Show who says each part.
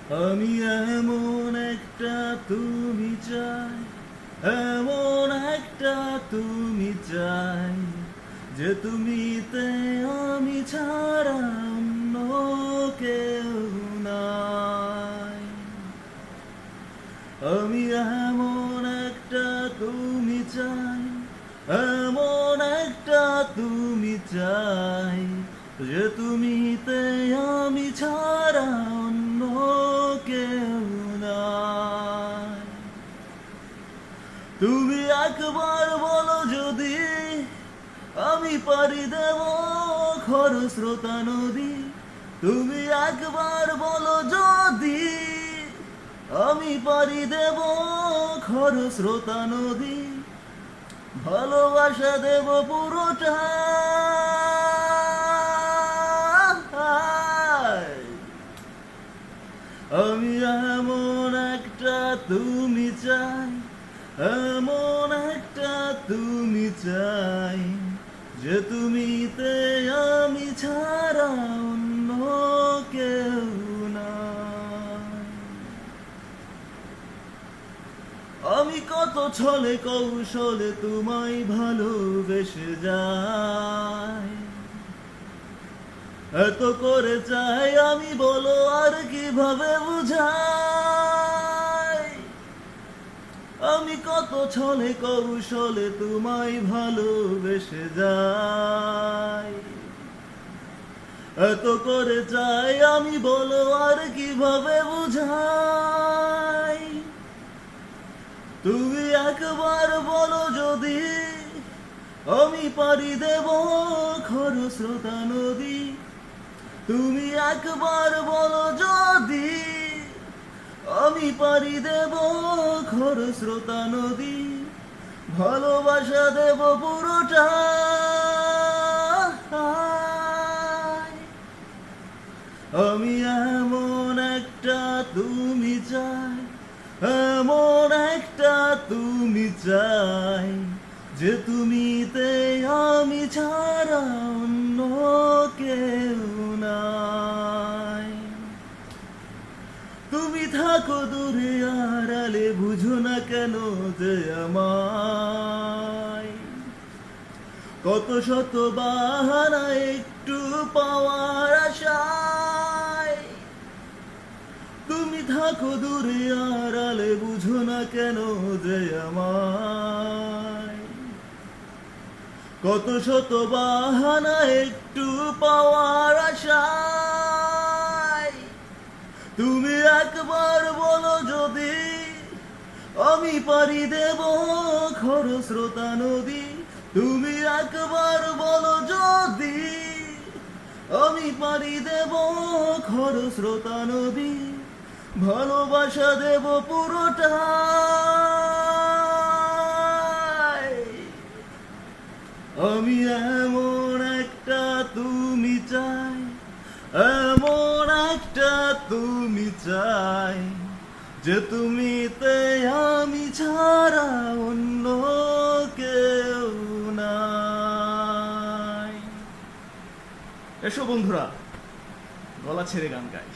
Speaker 1: আমি এমন একটা তুমি চাই, এমন একটা তুমি চাই, যে তুমিতে আমি ছাড়া অন্য কেউ নাই। আমি এমন একটা তুমি চাই, এমন একটা তুমি চাই, যে তুমিতে আমি ছাড়া অন্য কেউ নাই। তুমি একবার বলো যদি আমি পাড়ি দেব খরস্রোতা নদী। তুমি একবার বলো যদি আমি পাড়ি দেব খরস্রোতা নদী। ভালোবাসা দেব পুরোটা, আমি এমন একটা তুমি চাই, এমন একটা তুমি চাই, যে তুমিতে আমি ছাড়া অন্য কেউ নাই। আমি কত ছলে কৌশলে তোমায় ভালোবেসে যাই, এত করে চাই আমি, বলো আর কিভাবে বুঝাই। আমি কত ছলে কৌশলে তোমায় ভালোবেসে যাই, এত করে চাই আমি, বলো আর কিভাবে বুঝাই। তুমি একবার বলো যদি আমি পাড়ি দেব খরস্রোতা নদী। তুমি একবার বলো যদি আমি পাড়ি দেব খরস্রোতা নদী। ভালোবাসা দেব পুরোটা, আমি এমন একটা তুমি চাই, এমন একটা তুমি চাই, যে তুমিতে আমি ছাড়া অন্য কেউ নাই। তুমি থাকো দূরে আড়ালে, বুঝো না কেন যে আমায়। কত শত বাহানা একটু পাওয়ার আশায়। তুমি থাকো দূরে আড়ালে, বুঝো না কেন যে আমায়। কত শত বাহানা একটু পাওয়ার আশায়। তুমি একবার বলো যদি আমি পাড়ি দেব খরস্রোতা নদী। তুমি একবার বলো যদি আমি পাড়ি দেব খরস্রোতা নদী। ভালোবাসা দেব পুরোটা, আমি এমন একটা তুমি চাই, এমন একটা তুমি চাই, যে তুমিতে আমি ছাড়া অন্য কেউ নাই। এসো বন্ধুরা, গলা ছেড়ে গান গাই।